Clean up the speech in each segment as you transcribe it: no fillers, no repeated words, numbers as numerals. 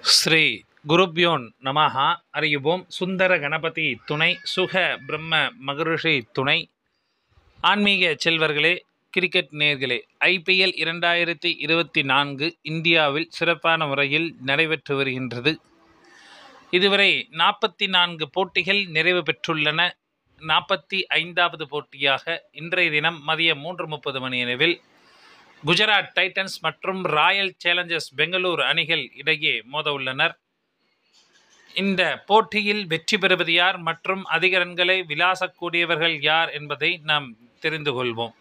ஸ்ரீ குருப்யோன் நமஹா. அறியுவோம். சுந்தர கணபதி துணை, சுக பிரம்ம மகரிஷி துணை. ஆன்மீக செல்வர்களே, கிரிக்கெட் நேயர்களே, IPL 2024 இந்தியாவில் சிறப்பான முறையில் நடைபெற்று வருகின்றது. இதுவரை 44 போட்டிகள் நிறைவு பெற்றுள்ளன. 45வது போட்டியாக இன்றைய தினம் மதியம் 3:30 மணியளவில் குஜராத் டைட்டன்ஸ் மற்றும் ராயல் சேலஞ்சர்ஸ் பெங்களூர் அணிகள் இடையே மோத உள்ளனர். இந்த போட்டியில் வெற்றி பெறுவது யார் மற்றும் அதிக ரன்களை விளாசக்கூடியவர்கள் யார் என்பதை நாம் தெரிந்து கொள்வோம்.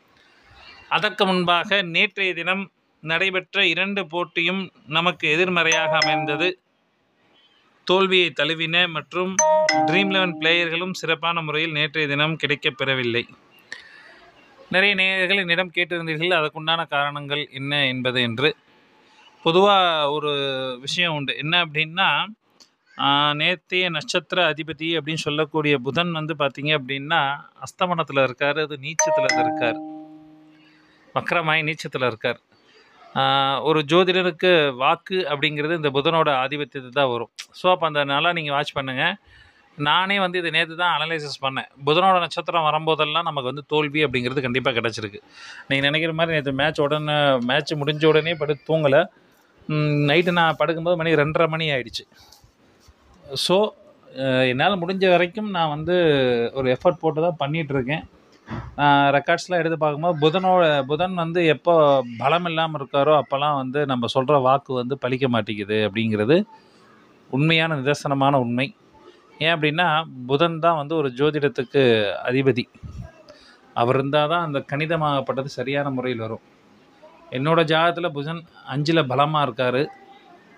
அதற்கு முன்பாக நேற்றைய தினம் நடைபெற்ற 2 போட்டியும் நமக்கு எதிர்மறையாக அமைந்தது. தோல்வியை தழுவின மற்றும் ட்ரீம் 11 பிளேயர்களும் சிறப்பான முறையில் நேற்றைய தினம் கிடைக்கப் பெறவில்லை. நிறைய நேயர்கள் என்னிடம் கேட்டிருந்தீர்கள் அதற்குண்டான காரணங்கள் என்ன என்பது என்று. பொதுவாக ஒரு விஷயம் உண்டு. என்ன அப்படின்னா, நேற்றைய நட்சத்திர அதிபதி அப்படின்னு சொல்லக்கூடிய புதன் பார்த்தீங்க அப்படின்னா அஸ்தமனத்தில் இருக்கார். அது நீச்சத்தில் இருக்கார். வக்ரமாய் நீச்சத்தில் இருக்கார். ஒரு ஜோதிடருக்கு வாக்கு அப்படிங்கிறது இந்த புதனோட ஆதிபத்தியத்தை தான் வரும். ஸோ அப்போ அந்த நாளாக நீங்கள் வாட்ச் பண்ணுங்கள். நானே இது நேற்று தான் அனலைசிஸ் பண்ணேன். புதனோட நட்சத்திரம் வரும்போதெல்லாம் நமக்கு தோல்வி அப்படிங்கிறது கண்டிப்பாக கிடச்சிருக்கு. நீங்கள் நினைக்கிற மாதிரி நேற்று மேட்ச் முடிஞ்ச உடனே படுத்து தூங்கலை. நைட்டு நான் படுக்கும்போது மணி 2:30 மணி ஆகிடுச்சு. ஸோ என்னால் முடிஞ்ச வரைக்கும் நான் ஒரு எஃபர்ட் போட்டு தான் பண்ணிகிட்ருக்கேன். ரெக்கார்ட்ஸ்லாம் எடுத்து பார்க்கும்போது புதன் எப்போ பலம் இல்லாமல் இருக்காரோ அப்போல்லாம் நம்ம சொல்கிற வாக்கு பலிக்க மாட்டேங்குது அப்படிங்கிறது உண்மையான நிதர்சனமான உண்மை. ஏன் அப்படின்னா, புதன் தான் ஒரு ஜோதிடத்துக்கு அதிபதி. அவர் இருந்தால் தான் அந்த கணிதமாகப்பட்டது சரியான முறையில் வரும். என்னோடய ஜாதகத்தில் புதன் 5ல் பலமாக இருக்கார்.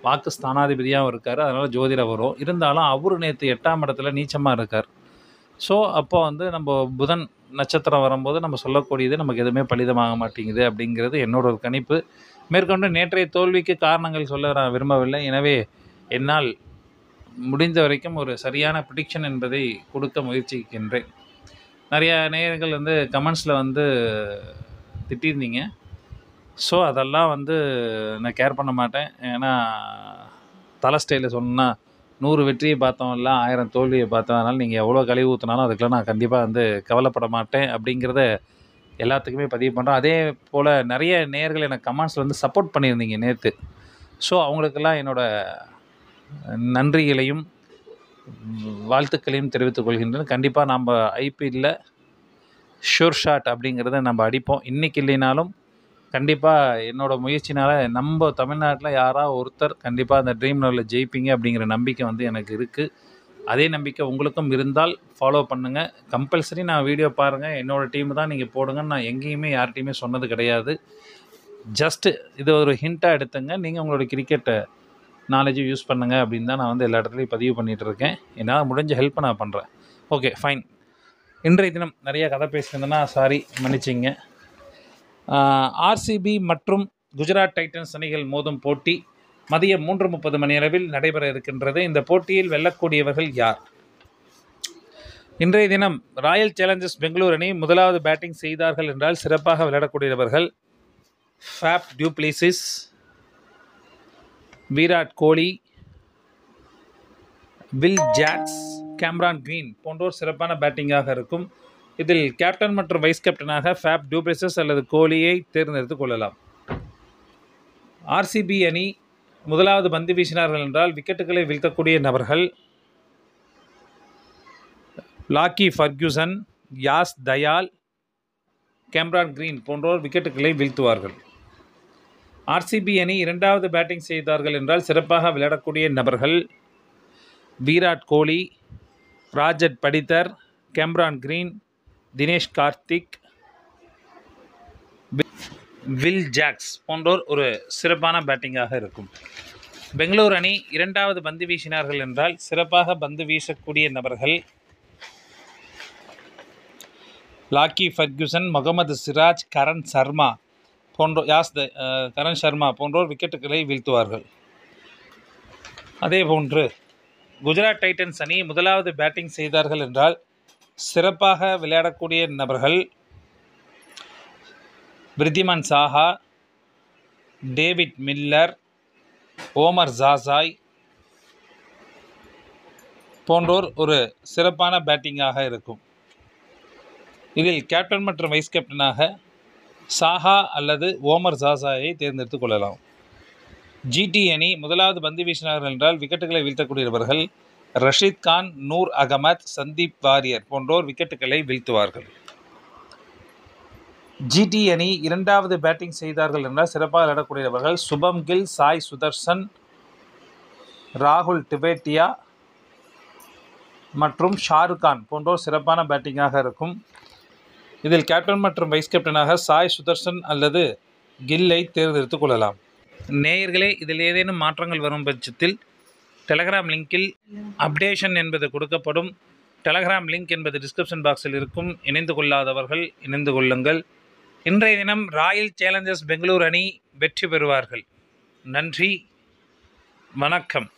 வாக்கு ஸ்தானாதிபதியாகவும் இருக்கார். அதனால் ஜோதிடம் வரும். இருந்தாலும் அவர் நேற்று 8ஆம் இடத்துல நீச்சமாக இருக்கார். ஸோ அப்போ நம்ம புதன் நட்சத்திரம் வரும்போது நம்ம சொல்லக்கூடியது நமக்கு எதுவுமே பலிதமாக மாட்டேங்குது அப்படிங்கிறது என்னோட ஒரு கணிப்பு. மேற்கொண்டு நேற்றைய தோல்விக்கு காரணங்கள் சொல்ல நான் விரும்பவில்லை. எனவே என்னால் முடிந்த வரைக்கும் ஒரு சரியான ப்ரிடிக்ஷன் என்பதை கொடுக்க முயற்சிக்கின்றேன். நிறையா நேயர்கள் கமெண்ட்ஸில் திட்டிருந்தீங்க. ஸோ அதெல்லாம் நான் கேர் பண்ண மாட்டேன். ஏன்னா தலை ஸ்டைலில் சொன்னால் 100 வெற்றியை பார்த்தோம் இல்லை 1000 தோல்வியை பார்த்தோம். அதனால் நீங்கள் எவ்வளோ கழிவு ஊற்றினாலும் அதுக்கெலாம் நான் கண்டிப்பாக கவலைப்பட மாட்டேன் அப்படிங்கிறத எல்லாத்துக்குமே பதிவு பண்ணுறேன். அதே போல் நிறைய நேயர்கள் எனக்கு கமெண்ட்ஸில் சப்போர்ட் பண்ணியிருந்தீங்க நேற்று. ஸோ அவங்களுக்கெல்லாம் என்னோடய நன்றிகளையும் வாழ்த்துக்களையும் தெரிவித்துக் கொள்கின்றேன். கண்டிப்பாக நம்ம IPLல ஷூர் ஷாட் அப்படிங்கிறத நம்ம அடிப்போம். இன்றைக்கி இல்லைனாலும் கண்டிப்பாக என்னோடய முயற்சினால் நம்ம தமிழ்நாட்டில் யாராவது ஒருத்தர் கண்டிப்பாக அந்த ட்ரீம் 11 ஜெயிப்பீங்க அப்படிங்கிற நம்பிக்கை எனக்கு இருக்குது. அதே நம்பிக்கை உங்களுக்கும் இருந்தால் ஃபாலோ பண்ணுங்கள். கம்பல்சரி நான் வீடியோ பாருங்கள். என்னோடய டீம் தான் நீங்கள் போடுங்கன்னு நான் எங்கேயுமே யார்கிட்டையுமே சொன்னது கிடையாது. ஜஸ்ட்டு இது ஒரு ஹிண்ட்டாக எடுத்துங்க. நீங்கள் உங்களோட கிரிக்கெட்டை நாலேஜை யூஸ் பண்ணுங்கள் அப்படின்னு தான் நான் எல்லா இடத்துலையும் பதிவு பண்ணிகிட்ருக்கேன். என்னால் முடிஞ்ச ஹெல்ப்பை நான் பண்ணுறேன். Okay, fine. இன்றைய தினம் நிறைய கதை பேசியிருந்தேன்னா சாரி, மன்னிச்சிங்க. RCB மற்றும் குஜராத் டைட்டன்ஸ் அணிகள் மோதும் போட்டி மதியம் 3:30 மணியளவில் நடைபெற இருக்கின்றது. இந்த போட்டியில் வெல்லக்கூடியவர்கள் யார்? இன்றைய தினம் ராயல் சேலஞ்சர்ஸ் பெங்களூர் அணி முதலாவது பேட்டிங் செய்தார்கள் என்றால் சிறப்பாக விளையாடக்கூடியவர்கள் Faf du Plessis, Virat Kohli, Will Jacks, Cameron Green போன்றோர் சிறப்பான பேட்டிங்காக இருக்கும். இதில் கேப்டன் மற்றும் வைஸ் கேப்டனாக ஃபேப் டு பிளேசிஸ் அல்லது கோலியை தேர்ந்தெடுத்துக் கொள்ளலாம். RCB அணி முதலாவது பந்து வீசினார்கள் என்றால் விக்கெட்டுகளை வீழ்த்தக்கூடிய நபர்கள் லாக்கி ஃபர்கியூசன், யாஸ் தயால், கேமரான் கிரீன் போன்றோர் விக்கெட்டுகளை வீழ்த்துவார்கள். RCB அணி இரண்டாவது பேட்டிங் செய்தார்கள் என்றால் சிறப்பாக விளையாடக்கூடிய நபர்கள் Virat Kohli, Rajat Patidar, Cameron Green, Dinesh Karthik, Will Jacks போன்றோர் ஒரு சிறப்பான பேட்டிங்காக இருக்கும். பெங்களூர் அணி இரண்டாவது பந்து வீசினார்கள் என்றால் சிறப்பாக பந்து வீசக்கூடிய நபர்கள் லாக்கி ஃபர்கியூசன், முகமது சிராஜ், கரண் சர்மா போன்றோர் விக்கெட்டுகளை வீழ்த்துவார்கள். அதே போன்று குஜராத் டைட்டன்ஸ் அணி முதலாவது பேட்டிங் செய்தார்கள் என்றால் சிறப்பாக விளையாடக்கூடிய நபர்கள் விருத்திமான் சாஹா, டேவிட் மில்லர், ஓமர் ஜாசாய், போன்றோர் ஒரு சிறப்பான பேட்டிங்காக இருக்கும். இதில் கேப்டன் மற்றும் வைஸ் கேப்டனாக சாஹா அல்லது ஓமர் ஜாஸாயை தேர்ந்தெடுத்துக் கொள்ளலாம். ஜிடி அணி முதலாவது பந்து வீசினார்கள் என்றால் விக்கெட்டுகளை வீழ்த்தக்கூடியவர்கள் ரஷீத் கான், நூர் அகமத், சந்தீப் வாரியர் போன்றோர் விக்கெட்டுகளை வீழ்த்துவார்கள். ஜிடி அணி இரண்டாவது பேட்டிங் செய்தார்கள் என்றால் சிறப்பாக விளையாடக்கூடியவர்கள் சுபம் கில், சாய் சுதர்சன், ராகுல் டிபேட்டியா மற்றும் ஷாருக் கான் போன்றோர் சிறப்பான பேட்டிங்காக இருக்கும். இதில் கேப்டன் மற்றும் வைஸ் கேப்டனாக சாய் சுதர்சன் அல்லது கில்லை தேர்ந்தெடுத்துக் கொள்ளலாம். நேயர்களே, இதில் ஏதேனும் மாற்றங்கள் வரும் பட்சத்தில் டெலகிராம் லிங்கில் அப்டேஷன் என்பது கொடுக்கப்படும். டெலகிராம் லிங்க் என்பது டிஸ்கிரிப்ஷன் பாக்ஸில் இருக்கும். இணைந்து கொள்ளாதவர்கள் இணைந்து கொள்ளுங்கள். இன்றைய தினம் ராயல் சேலஞ்சர்ஸ் பெங்களூர் அணி வெற்றி பெறுவார்கள். நன்றி, வணக்கம்.